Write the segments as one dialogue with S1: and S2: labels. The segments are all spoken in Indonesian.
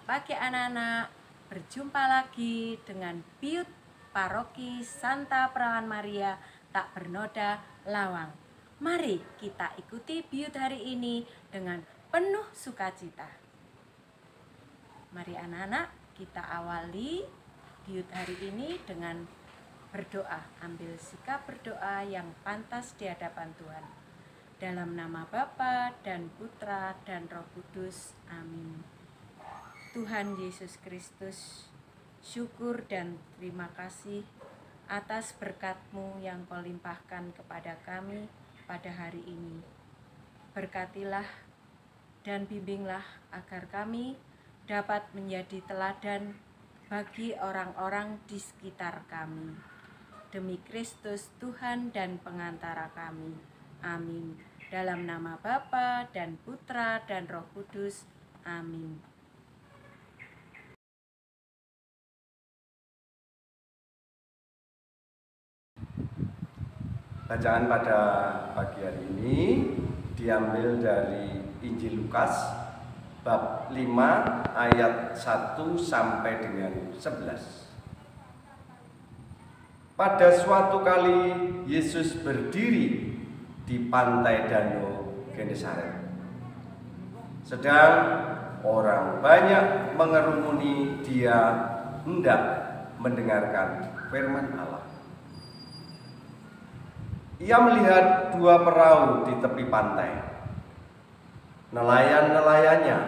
S1: pagi anak-anak, berjumpa lagi dengan Biyut Paroki Santa Perawan Maria Tak Bernoda Lawang. Mari kita ikuti Biyut hari ini dengan penuh sukacita. Mari anak-anak, kita awali Biyut hari ini dengan berdoa. Ambil sikap berdoa yang pantas di hadapan Tuhan. Dalam nama Bapa dan Putra dan Roh Kudus. Amin. Tuhan Yesus Kristus, syukur dan terima kasih atas berkat-Mu yang Kau limpahkan kepada kami pada hari ini. Berkatilah dan bimbinglah agar kami dapat menjadi teladan bagi orang-orang di sekitar kami. Demi Kristus Tuhan dan pengantara kami. Amin. Dalam nama Bapa dan Putra dan Roh Kudus. Amin.
S2: Bacaan pada pagi hari ini diambil dari Injil Lukas bab 5 ayat 1 sampai dengan 11. Pada suatu kali Yesus berdiri di pantai Danau Genesaret. Sedang orang banyak mengerumuni Dia hendak mendengarkan firman Allah. Ia melihat dua perahu di tepi pantai. Nelayan-nelayannya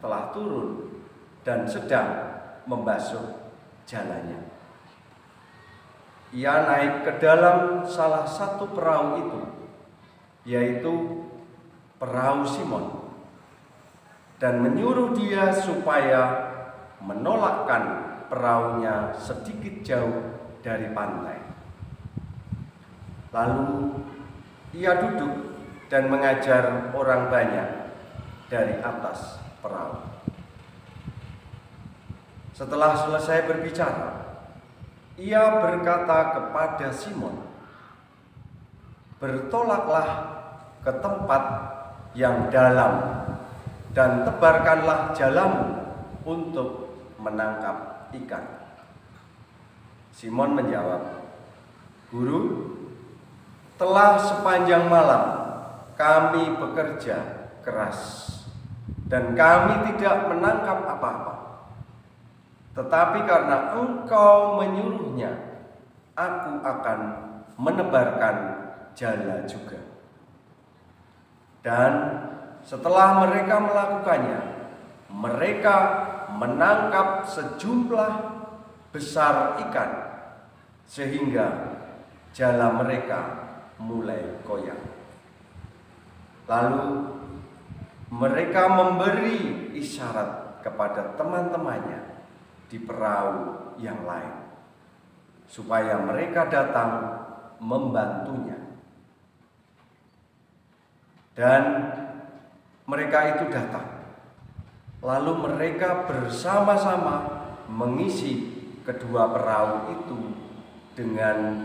S2: telah turun dan sedang membasuh jalannya. Ia naik ke dalam salah satu perahu itu, yaitu perahu Simon, dan menyuruh dia supaya menolakkan perahunya sedikit jauh dari pantai. Lalu ia duduk dan mengajar orang banyak dari atas perahu. Setelah selesai berbicara, ia berkata kepada Simon, "Bertolaklah ke tempat yang dalam dan tebarkanlah jalamu untuk menangkap ikan." Simon menjawab, "Guru, telah sepanjang malam kami bekerja keras dan kami tidak menangkap apa-apa. Tetapi karena Engkau menyuruhnya, aku akan menebarkan jala juga." Dan setelah mereka melakukannya, mereka menangkap sejumlah besar ikan sehingga jala mereka mulai goyang. Lalu mereka memberi isyarat kepada teman-temannya di perahu yang lain supaya mereka datang membantunya. Dan mereka itu datang. Lalu mereka bersama-sama mengisi kedua perahu itu dengan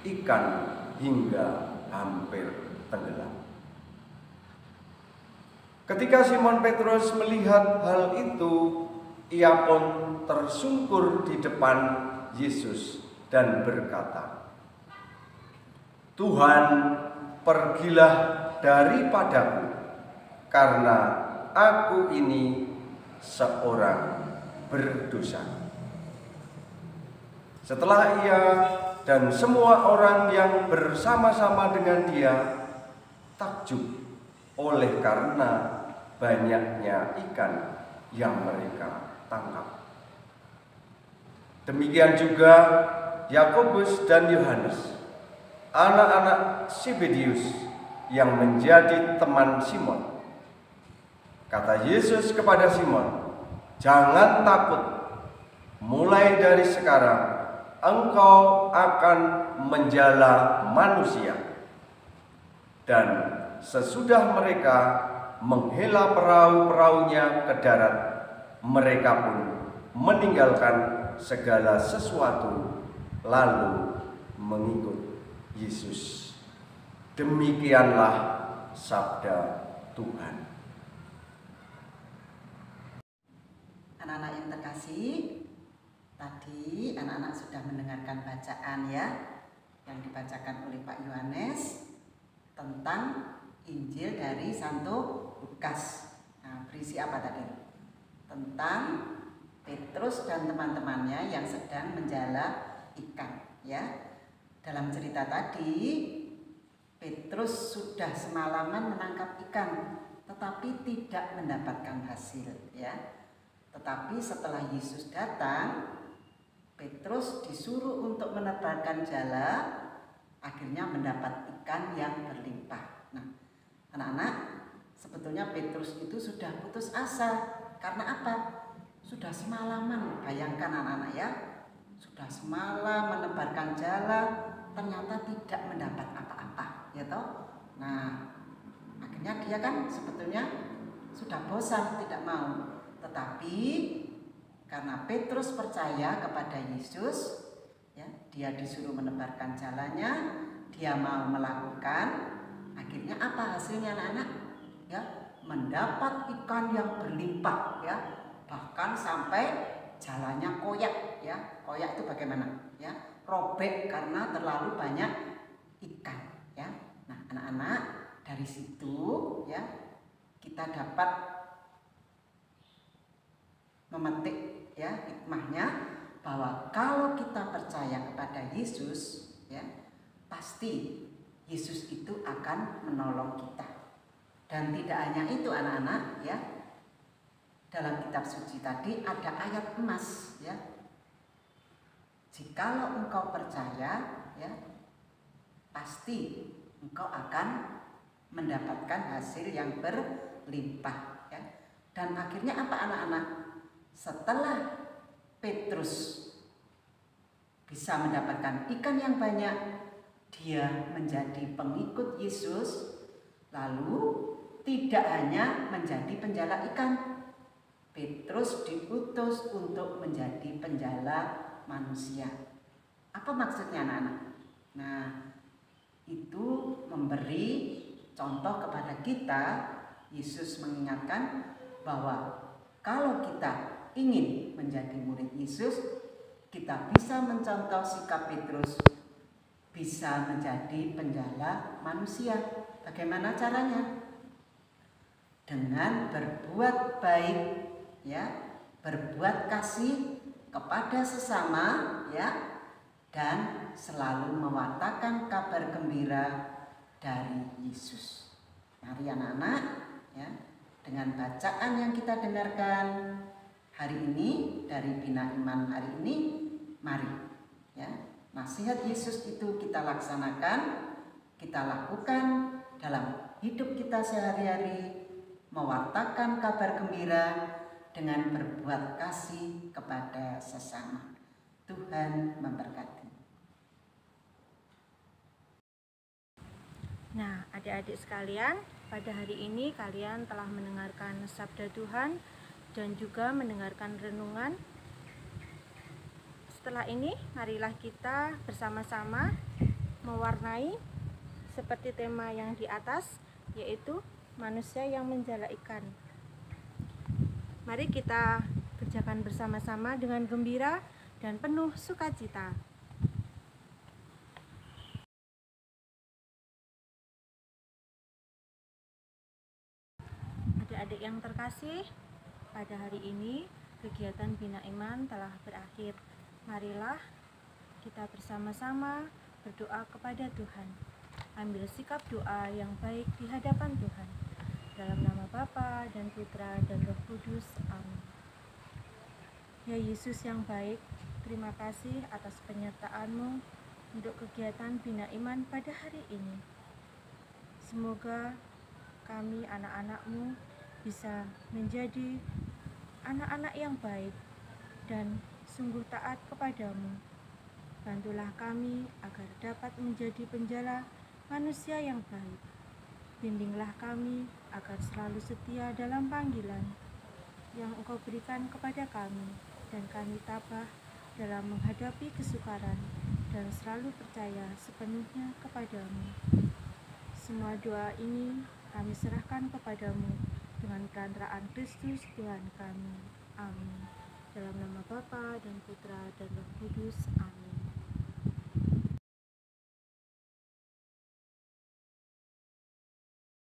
S2: ikan hingga hampir tenggelam. Ketika Simon Petrus melihat hal itu, ia pun tersungkur di depan Yesus dan berkata, "Tuhan, pergilah daripadaku, karena aku ini seorang berdosa." Setelah ia dan semua orang yang bersama-sama dengan dia takjub oleh karena banyaknya ikan yang mereka tangkap. Demikian juga Yakobus dan Yohanes, anak-anak Zebedius yang menjadi teman Simon. Kata Yesus kepada Simon, "Jangan takut, mulai dari sekarang engkau akan menjala manusia." Dan sesudah mereka menghela perahu-perahunya ke darat, mereka pun meninggalkan segala sesuatu lalu mengikut Yesus. Demikianlah sabda Tuhan.
S3: yang terkasih, tadi anak-anak sudah mendengarkan bacaan ya, yang dibacakan oleh Pak Yohanes tentang Injil dari Santo Lukas. Nah, berisi apa tadi? Tentang Petrus dan teman-temannya yang sedang menjala ikan ya. Dalam cerita tadi, Petrus sudah semalaman menangkap ikan tetapi tidak mendapatkan hasil ya. Tetapi setelah Yesus datang, Petrus disuruh untuk menebarkan jala, akhirnya mendapat ikan yang berlimpah. Nah, anak-anak, sebetulnya Petrus itu sudah putus asa. Karena apa? Sudah semalaman, bayangkan anak-anak ya, sudah semalam menebarkan jala, ternyata tidak mendapat apa-apa, ya toh. Nah, akhirnya dia kan sebetulnya sudah bosan, tidak mau. Tetapi karena Petrus percaya kepada Yesus, ya, dia disuruh menebarkan jalannya, dia mau melakukan. Akhirnya apa hasilnya anak-anak? Ya, mendapat ikan yang berlimpah, ya, bahkan sampai jalannya koyak, ya. Koyak itu bagaimana? Ya, robek karena terlalu banyak ikan, ya. Nah, anak-anak, dari situ ya kita dapat memetik ya hikmahnya bahwa kalau kita percaya kepada Yesus ya, pasti Yesus itu akan menolong kita. Dan tidak hanya itu anak-anak ya, dalam kitab suci tadi ada ayat emas ya. Jikalau engkau percaya ya, pasti engkau akan mendapatkan hasil yang berlimpah ya. Dan akhirnya apa anak-anak? Setelah Petrus bisa mendapatkan ikan yang banyak, dia menjadi pengikut Yesus. Lalu tidak hanya menjadi penjala ikan, Petrus diutus untuk menjadi penjala manusia. Apa maksudnya anak-anak? Nah, itu memberi contoh kepada kita. Yesus mengingatkan bahwa kalau kita ingin menjadi murid Yesus, kita bisa mencontoh sikap Petrus, bisa menjadi penjala manusia. Bagaimana caranya? Dengan berbuat baik ya, berbuat kasih kepada sesama ya, dan selalu mewartakan kabar gembira dari Yesus. Mari anak-anak ya, dengan bacaan yang kita dengarkan hari ini dari Bina Iman hari ini, mari ya, nasihat Yesus itu kita laksanakan, kita lakukan dalam hidup kita sehari-hari, mewartakan kabar gembira dengan berbuat kasih kepada sesama. Tuhan memberkati.
S1: Nah, adik-adik sekalian, pada hari ini kalian telah mendengarkan sabda Tuhan dan juga mendengarkan renungan. Setelah ini, marilah kita bersama-sama mewarnai seperti tema yang di atas, yaitu manusia yang menjala ikan. Mari kita kerjakan bersama-sama dengan gembira dan penuh sukacita. Adik-adik yang terkasih, pada hari ini kegiatan Bina Iman telah berakhir. Marilah kita bersama-sama berdoa kepada Tuhan. Ambil sikap doa yang baik di hadapan Tuhan. Dalam nama Bapa dan Putra dan Roh Kudus. Amin. Ya Yesus yang baik, terima kasih atas penyertaan-Mu untuk kegiatan Bina Iman pada hari ini. Semoga kami anak-anak-Mu bisa menjadi anak-anak yang baik dan sungguh taat kepadamu. Bantulah kami agar dapat menjadi penjala manusia yang baik. Bimbinglah kami agar selalu setia dalam panggilan yang Engkau berikan kepada kami, dan kami tabah dalam menghadapi kesukaran dan selalu percaya sepenuhnya kepadamu. Semua doa ini kami serahkan kepadamu dengan perantaraan Kristus Tuhan kami. Amin.
S4: Dalam nama Bapa dan Putra dan Roh Kudus. Amin.